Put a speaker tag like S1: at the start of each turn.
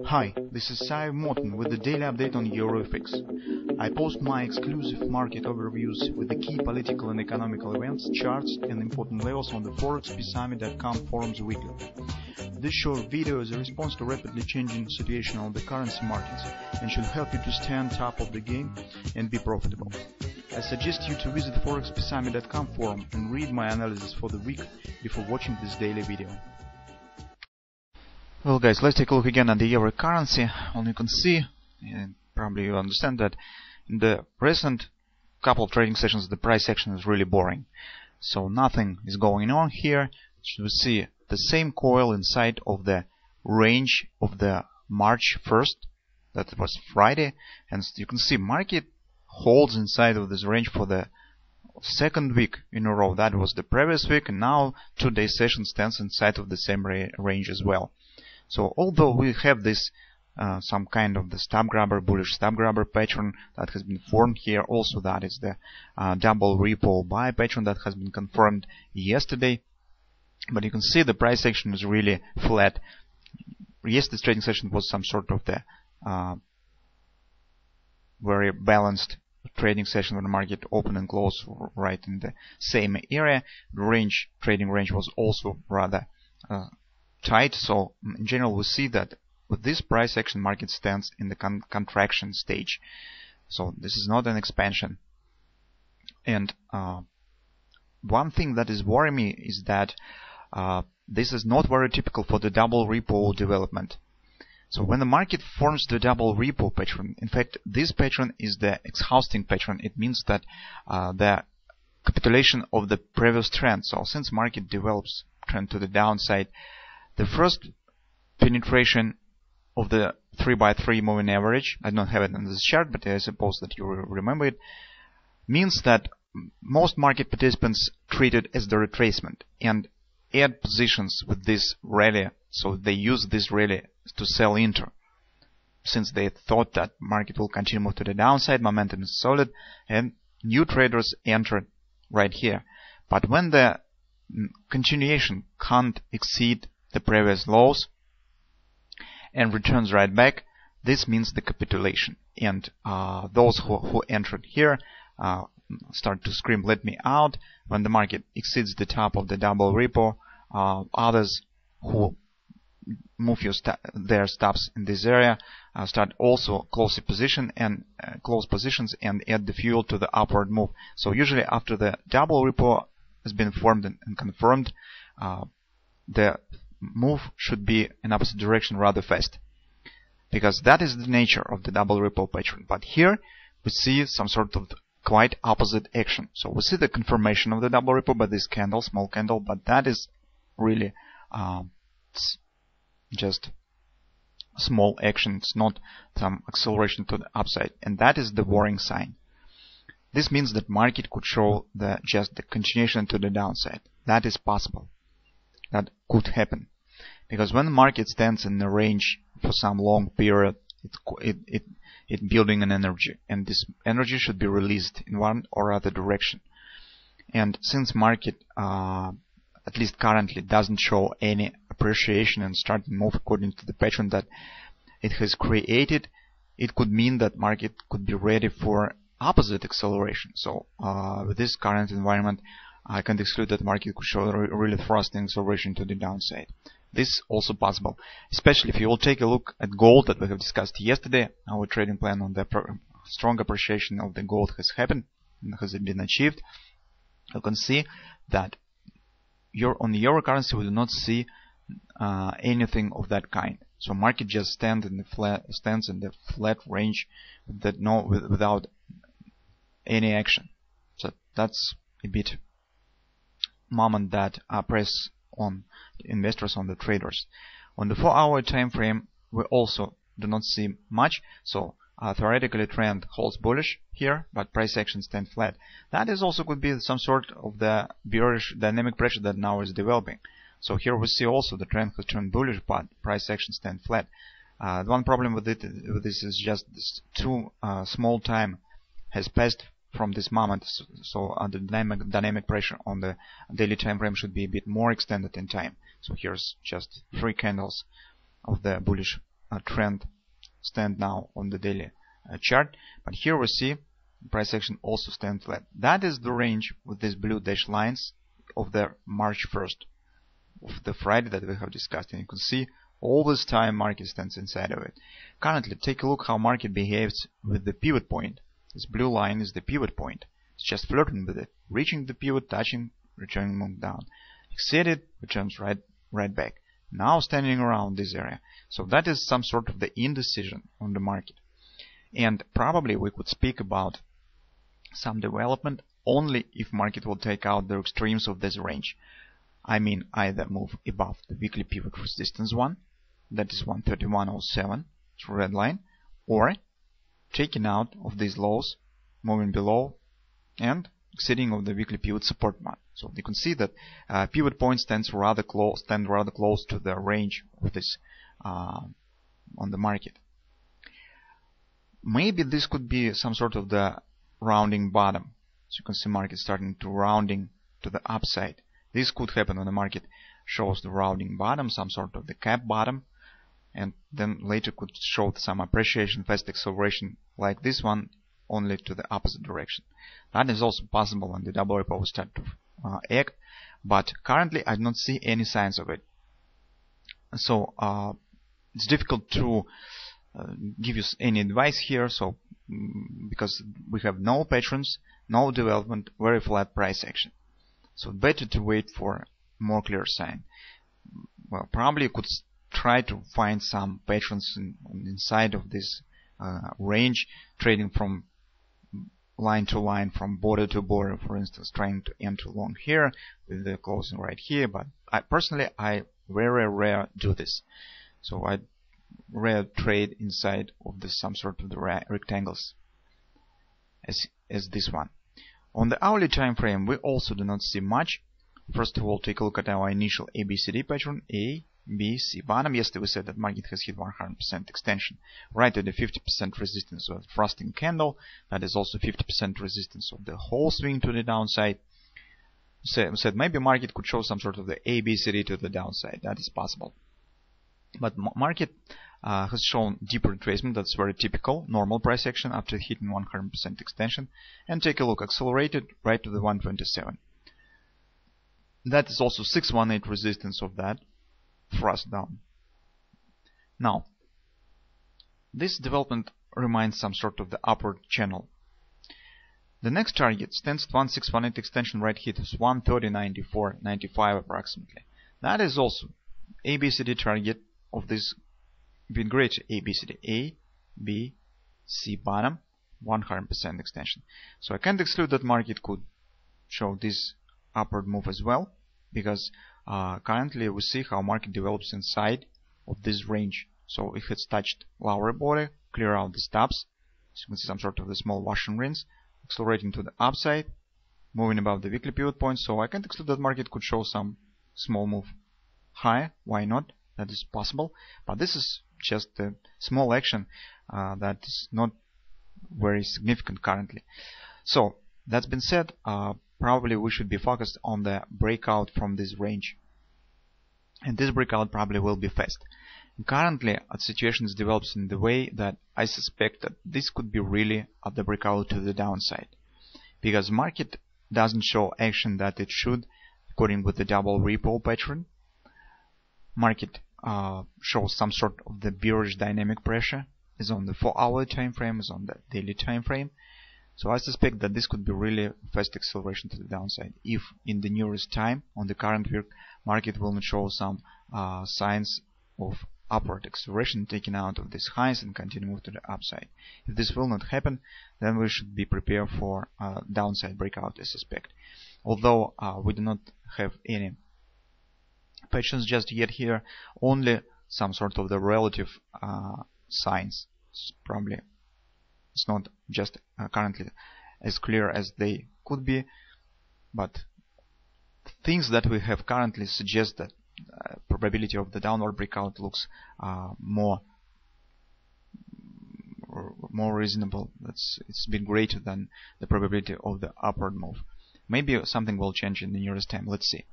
S1: Hi, this is Sive Morten with the daily update on EuroFX. I post my exclusive market overviews with the key political and economical events, charts and important levels on the ForexPeaceArmy.com forums weekly. This short video is a response to rapidly changing situation on the currency markets and should help you to stay on top of the game and be profitable. I suggest you to visit ForexPeaceArmy.com forum and read my analysis for the week before watching this daily video. Well guys, let's take a look again at the euro currency. You can see, and probably you understand that in the recent couple of trading sessions the price action is really boring. So nothing is going on here. So we see the same coil inside of the range of the March 1st, that was Friday, and you can see market holds inside of this range for the second week in a row. That was the previous week, and now today's session stands inside of the same range as well. So although we have this some kind of the stop grabber, bullish stop grabber pattern that has been formed here, also that is the double repo buy pattern that has been confirmed yesterday, but you can see the price action is really flat. Yesterday's trading session was some sort of the very balanced trading session where the market opened and closed right in the same area. The trading range was also rather tight. So in general we see that with this price action market stands in the contraction stage. So this is not an expansion. And one thing that is worrying me is that this is not very typical for the double repo development. So when the market forms the double repo pattern, in fact this pattern is the exhausting pattern. It means that the capitulation of the previous trend. So since market develops trend to the downside, the first penetration of the 3x3 moving average, I don't have it in this chart, but I suppose that you remember it, means that most market participants treat it as the retracement and add positions with this rally. So they use this rally to sell into, since they thought that market will continue to move to the downside, momentum is solid, and new traders enter right here. But when the continuation can't exceed the previous lows and returns right back, this means the capitulation, and those who entered here start to scream, let me out. When the market exceeds the top of the double repo, others who move their stops in this area start also close positions and add the fuel to the upward move. So usually after the double repo has been formed and confirmed, the move should be in opposite direction rather fast, because that is the nature of the double repo pattern. But here we see some sort of quite opposite action. So we see the confirmation of the double repo by this candle, small candle, but that is really just small action. It's not some acceleration to the upside, and that is the worrying sign. This means that market could show just the continuation to the downside. That is possible. That could happen, because when the market stands in the range for some long period, it's building an energy, and this energy should be released in one or other direction. And since market at least currently doesn't show any appreciation and start to move according to the pattern that it has created, it could mean that market could be ready for opposite acceleration. So with this current environment, I can exclude that market could show really thrusting acceleration to the downside. This is also possible, especially if you will take a look at gold that we have discussed yesterday. Our trading plan on the strong appreciation of the gold has happened and has been achieved. You can see that on the euro currency we do not see anything of that kind. So market just stands in the flat range without any action. So that's a bit moment that press on investors, on the traders. On the 4-hour time frame we also do not see much. So theoretically trend holds bullish here, but price action stands flat. That is also could be some sort of the bearish dynamic pressure that now is developing. So here we see also the trend has turned bullish, but price action stands flat. The one problem with this is just this too small time has passed from this moment, so the dynamic pressure on the daily time frame should be a bit more extended in time. So here's just 3 candles of the bullish trend stand now on the daily chart, but here we see price action also stand flat. That is the range with these blue dash lines of the March 1st, of the Friday that we have discussed, and you can see all this time market stands inside of it. Currently, take a look how market behaves with the pivot point. This blue line is the pivot point. It's just flirting with it, reaching the pivot, touching, returning move down, exceed it, returns right back. Now standing around this area. So that is some sort of the indecision on the market. And probably we could speak about some development only if market will take out the extremes of this range. I mean either move above the weekly pivot resistance one, that is 131.07, it's red line, or taking out of these lows, moving below, and exceeding of the weekly pivot support one. So you can see that pivot point stand rather close to the range of this on the market. Maybe this could be some sort of the rounding bottom. So you can see market starting to rounding to the upside. This could happen when the market shows the rounding bottom, some sort of the cap bottom, and then later could show some appreciation, fast acceleration like this one, only to the opposite direction. That is also possible when the double repo will start to act, but currently I do not see any signs of it. So it's difficult to give you any advice here, so because we have no patterns, no development, very flat price action. So better to wait for more clear sign. Well, probably you could try to find some patterns inside of this range, trading from line to line, from border to border, for instance, trying to enter long here with the closing right here. But I very rare do this. So I rare trade inside of this some sort of the rectangles as this one. On the hourly time frame, we also do not see much. First of all, take a look at our initial ABCD pattern, A, B, C bottom. Yesterday we said that market has hit 100% extension right at the 50% resistance of the thrusting candle. That is also 50% resistance of the whole swing to the downside. We said maybe market could show some sort of the ABCD to the downside. That is possible. But market has shown deeper retracement. That's very typical, normal price action after hitting 100% extension. And take a look, accelerated right to the 127. That is also 618 resistance of that thrust down. Now, this development reminds some sort of the upward channel. The next target stands at 1618 extension right here is 130.94.95 approximately. That is also ABCD target of this being greater ABCD, A, B, C bottom, 100% extension. So I can't exclude that market could show this upward move as well, because currently we see how market develops inside of this range. So if it's touched lower body, clear out the stops. So you can see some sort of the small wash and rinse, accelerating to the upside, moving above the weekly pivot point. So I can't exclude that market could show some small move higher. Why not? That is possible. But this is just a small action that is not very significant currently. So that's been said, probably we should be focused on the breakout from this range. And this breakout probably will be fast. And currently, the situation is developing in the way that I suspect that this could be really at the breakout to the downside. Because market doesn't show action that it should, according with the double repo pattern. Market shows some sort of the bearish dynamic pressure, is on the 4-hour time frame, is on the daily time frame. So I suspect that this could be really fast acceleration to the downside if in the nearest time on the current week market will not show some signs of upward acceleration taken out of these highs and continue move to the upside. If this will not happen, then we should be prepared for downside breakout, I suspect. Although we do not have any patterns just yet here, only some sort of the relative signs. Probably it's not just currently as clear as they could be, but things that we have currently suggest that probability of the downward breakout looks more reasonable. It's been greater than the probability of the upward move. Maybe something will change in the nearest time. Let's see.